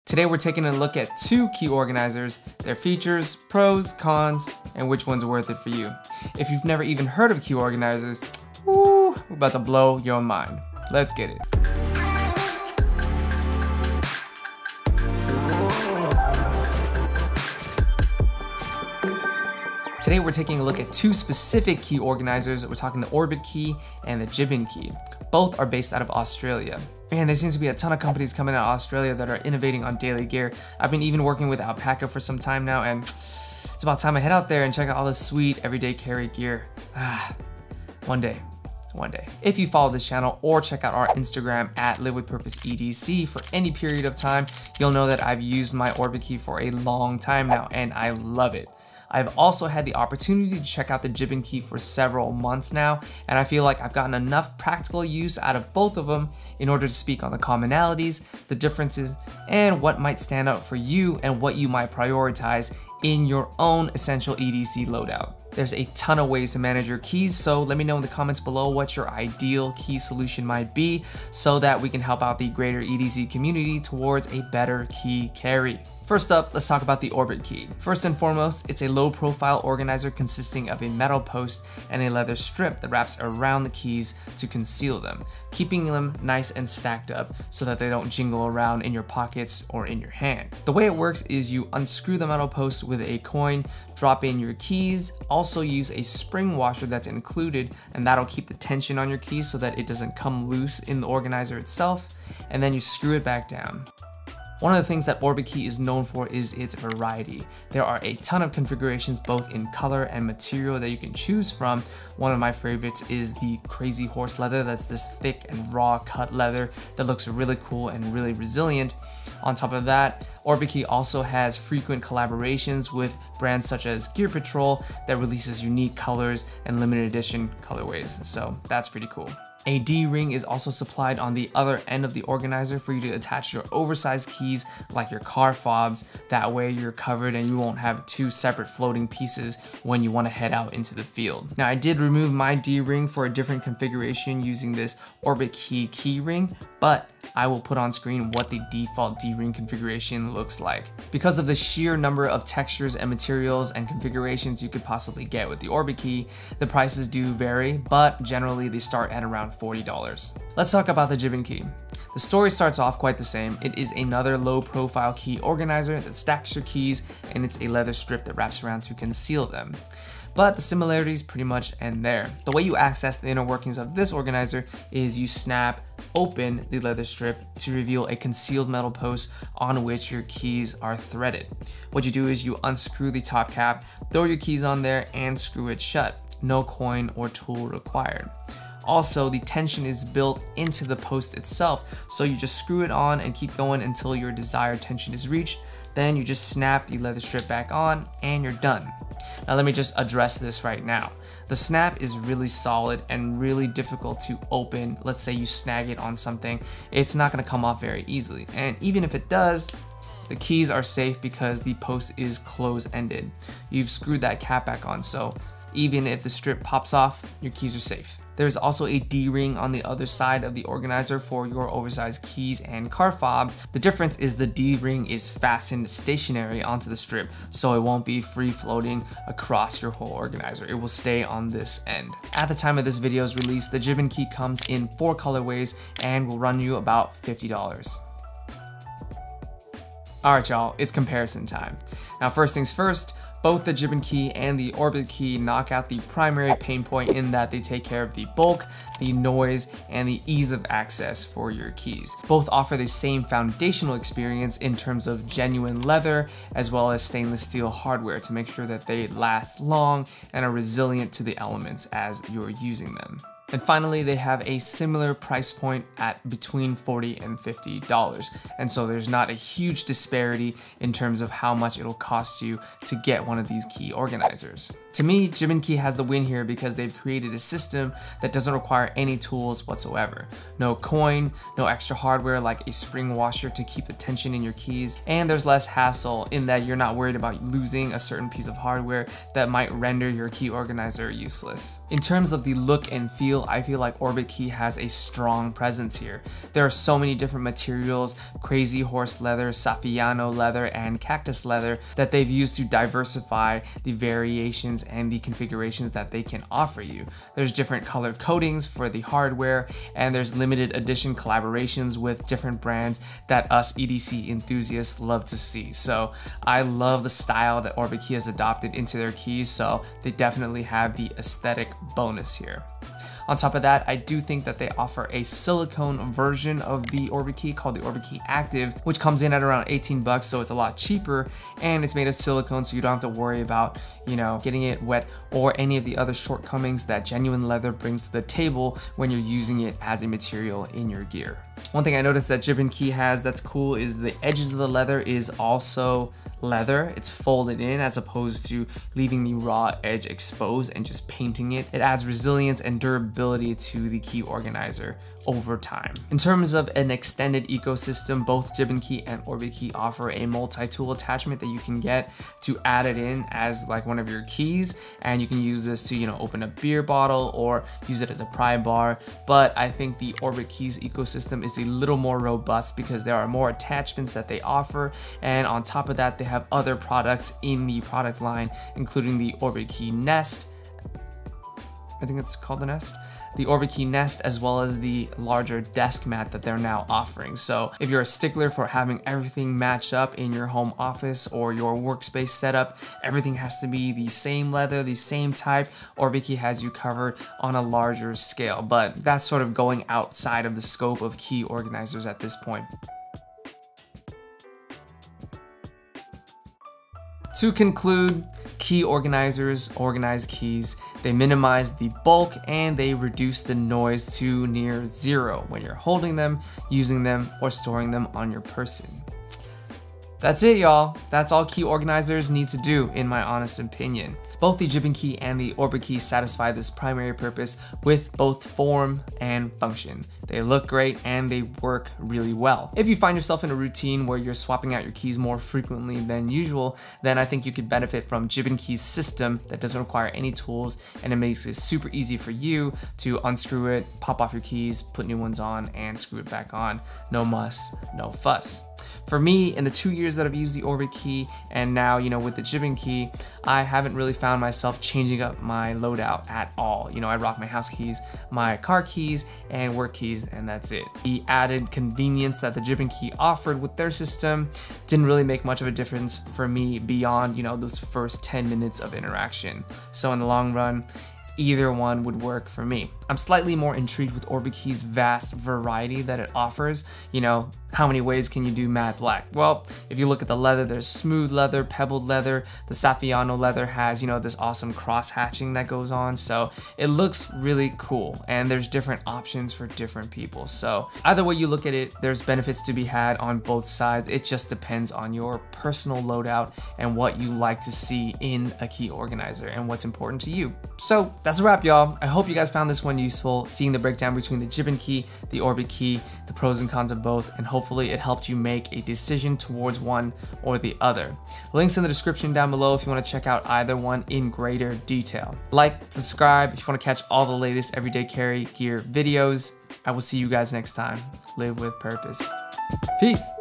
Today we're taking a look at two key organizers, their features, pros, cons, and which one's worth it for you. If you've never even heard of key organizers, we're about to blow your mind. Let's get it. Today we're taking a look at two specific key organizers. We're talking the Orbitkey and the Jibbon Key. Both are based out of Australia. Man, there seems to be a ton of companies coming out of Australia that are innovating on daily gear. I've been even working with Alpaca for some time now, and it's about time I head out there and check out all this sweet everyday carry gear. One day. If you follow this channel or check out our Instagram at livewithpurposeedc for any period of time, you'll know that I've used my Orbitkey for a long time now and I love it. I've also had the opportunity to check out the Jibbon Key for several months now, and I feel like I've gotten enough practical use out of both of them in order to speak on the commonalities, the differences, and what might stand out for you and what you might prioritize in your own essential EDC loadout. There's a ton of ways to manage your keys, so let me know in the comments below what your ideal key solution might be so that we can help out the greater EDC community towards a better key carry. First up, let's talk about the Orbitkey. First and foremost, it's a low profile organizer consisting of a metal post and a leather strip that wraps around the keys to conceal them, keeping them nice and stacked up so that they don't jingle around in your pockets or in your hand. The way it works is you unscrew the metal post with a coin, drop in your keys, also use a spring washer that's included, and that'll keep the tension on your keys so that it doesn't come loose in the organizer itself, and then you screw it back down. One of the things that Orbitkey is known for is its variety. There are a ton of configurations both in color and material that you can choose from. One of my favorites is the crazy horse leather. That's this thick and raw cut leather that looks really cool and really resilient. On top of that, Orbitkey also has frequent collaborations with brands such as Gear Patrol that releases unique colors and limited edition colorways, so that's pretty cool. A D-ring is also supplied on the other end of the organizer for you to attach your oversized keys like your car fobs. That way you're covered and you won't have two separate floating pieces when you want to head out into the field. Now I did remove my D-ring for a different configuration using this Orbitkey key ring, but I will put on screen what the default D-ring configuration looks like. Because of the sheer number of textures and materials and configurations you could possibly get with the Orbitkey, the prices do vary, but generally they start at around $40. Let's talk about the Jibbon Key. The story starts off quite the same. It is another low profile key organizer that stacks your keys, and it's a leather strip that wraps around to conceal them. But the similarities pretty much end there. The way you access the inner workings of this organizer is you snap open the leather strip to reveal a concealed metal post on which your keys are threaded. What you do is you unscrew the top cap, throw your keys on there, and screw it shut. No coin or tool required. Also, the tension is built into the post itself, so you just screw it on and keep going until your desired tension is reached. Then you just snap the leather strip back on and you're done. Now let me just address this right now. The snap is really solid and really difficult to open. Let's say you snag it on something, it's not going to come off very easily. And even if it does, the keys are safe because the post is close-ended. You've screwed that cap back on, so even if the strip pops off, your keys are safe. There's also a D-ring on the other side of the organizer for your oversized keys and car fobs. The difference is the D-ring is fastened stationary onto the strip, so it won't be free floating across your whole organizer. It will stay on this end. At the time of this video's release, the Jibbon Key comes in 4 colorways and will run you about $50. Alright y'all, it's comparison time. Now first things first, both the Jibbon Key and the Orbitkey knock out the primary pain point in that they take care of the bulk, the noise, and the ease of access for your keys. Both offer the same foundational experience in terms of genuine leather as well as stainless steel hardware to make sure that they last long and are resilient to the elements as you're using them. And finally, they have a similar price point at between $40 and $50. And so there's not a huge disparity in terms of how much it'll cost you to get one of these key organizers. To me, Jibbon Key has the win here because they've created a system that doesn't require any tools whatsoever. No coin, no extra hardware like a spring washer to keep the tension in your keys, and there's less hassle in that you're not worried about losing a certain piece of hardware that might render your key organizer useless. In terms of the look and feel, I feel like Orbitkey has a strong presence here. There are so many different materials, crazy horse leather, Saffiano leather, and cactus leather that they've used to diversify the variations and the configurations that they can offer you. There's different colored coatings for the hardware, and there's limited edition collaborations with different brands that us EDC enthusiasts love to see. So I love the style that Orbitkey has adopted into their keys, so they definitely have the aesthetic bonus here. On top of that, I do think that they offer a silicone version of the Orbitkey called the Orbitkey Active, which comes in at around 18 bucks, so it's a lot cheaper, and it's made of silicone, so you don't have to worry about, you know, getting it wet or any of the other shortcomings that genuine leather brings to the table when you're using it as a material in your gear. One thing I noticed that Jibbon Key has that's cool is the edges of the leather is also leather. It's folded in as opposed to leaving the raw edge exposed and just painting it. It adds resilience and durability to the key organizer over time. In terms of an extended ecosystem, both Jibbon Key and Orbitkey offer a multi-tool attachment that you can get to add it in as like one of your keys, and you can use this to, you know, open a beer bottle or use it as a pry bar. But I think the Orbitkey's ecosystem is a little more robust because there are more attachments that they offer, and on top of that they have other products in the product line, including the Orbitkey Nest. I think it's called the Nest. The Orbitkey Nest, as well as the larger desk mat that they're now offering. So if you're a stickler for having everything match up in your home office or your workspace setup, everything has to be the same leather, the same type, Orbitkey has you covered on a larger scale. But that's sort of going outside of the scope of key organizers at this point. To conclude, key organizers organize keys. They minimize the bulk and they reduce the noise to near zero when you're holding them, using them, or storing them on your person. That's it, y'all. That's all key organizers need to do, in my honest opinion. Both the Jibbon Key and the Orbitkey satisfy this primary purpose with both form and function. They look great and they work really well. If you find yourself in a routine where you're swapping out your keys more frequently than usual, then I think you could benefit from Jibbon Key's system that doesn't require any tools, and it makes it super easy for you to unscrew it, pop off your keys, put new ones on, and screw it back on. No muss, no fuss. For me, in the 2 years that I've used the Orbitkey, and now, you know, with the Jibbon Key, I haven't really found myself changing up my loadout at all. You know, I rock my house keys, my car keys, and work keys, and that's it. The added convenience that the Jibbon Key offered with their system didn't really make much of a difference for me beyond, you know, those first 10 minutes of interaction. So in the long run, either one would work for me. I'm slightly more intrigued with Orbitkey's vast variety that it offers. You know, how many ways can you do matte black? Well, if you look at the leather, there's smooth leather, pebbled leather. The Saffiano leather has, you know, this awesome cross hatching that goes on. So it looks really cool, and there's different options for different people. So either way you look at it, there's benefits to be had on both sides. It just depends on your personal loadout and what you like to see in a key organizer and what's important to you. So that's a wrap, y'all. I hope you guys found this one useful, seeing the breakdown between the Jibbon Key, the Orbitkey, the pros and cons of both, and hopefully it helped you make a decision towards one or the other. Links in the description down below if you want to check out either one in greater detail. Like, subscribe if you want to catch all the latest everyday carry gear videos. I will see you guys next time. Live with purpose. Peace.